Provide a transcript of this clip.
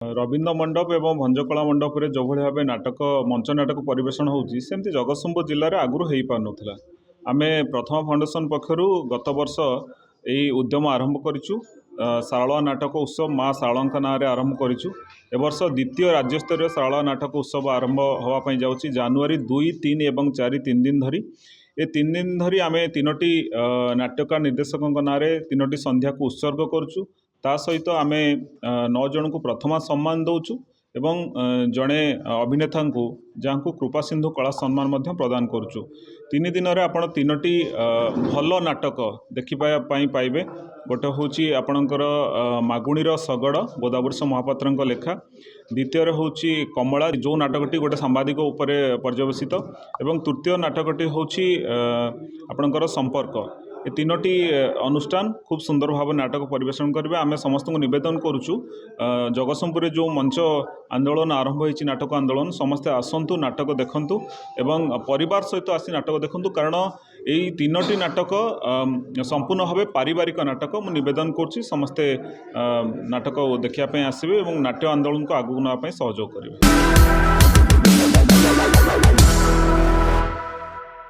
रवीन्द्र मंडप एवं भंजकला मंडप रे जो भाई भाव नाटक मंच नाटक परिवेशन होती सेमती जगतसिंहपुर जिले में आगुरी हो पार नाला आम प्रथम फाउंडेशन पक्षर गत वर्ष यही उद्यम आरंभ करूँ शारला नाटक उत्सव माँ शारला ना आरंभ करूँ एवर्ष द्वितीय राज्यस्तरीय शारला नाटक उत्सव आरंभ होगापाई जाऊँगी जनवरी 2, 3 और 4 3 दिन धरी ये 3 दिन धरी आम तीनोटी नाट्यकार निर्देशकों नाँ तीनोटी संध्या को उत्सर्ग करुँ ता सहित आम 9 जन को प्रथमा सम्मान दौचु एवं जड़े अभिनेता को जहाँ को कृपा सिंधु कला सम्मान मध्य प्रदान करुचु 3 दिन में आपण तीनोटी भल नाटक देखिपाई पाइबे। गोटे हूँ आपणकर मागुणीर शगड़ गोदावरीश महापात्र लेखा द्वितीय हूँ कमला जो नाटकटी गोटे सांबादिक उपर पर्यवेसित एवं तृतीय नाटकटी हूँ आपणकर संपर्क ये तीनोटी अनुष्ठान खूब सुंदर भाव नाटक परिवेशन करेंगे। आम समस्त को निवेदन करुचु जगतसिंहपुर जो मंच आंदोलन आरंभ होती नाटक आंदोलन समस्ते आसतु नाटक देखंतु एवं परिवार सहित आसी नाटक देखंतु कारण यही तीनोटी नाटक संपूर्ण भाव पारिवारिक नाटक मु निवेदन करुच्ची समस्ते नाटक देखापी आसबे और नाट्य आंदोलन को आगू नापी सहयोग करेंगे।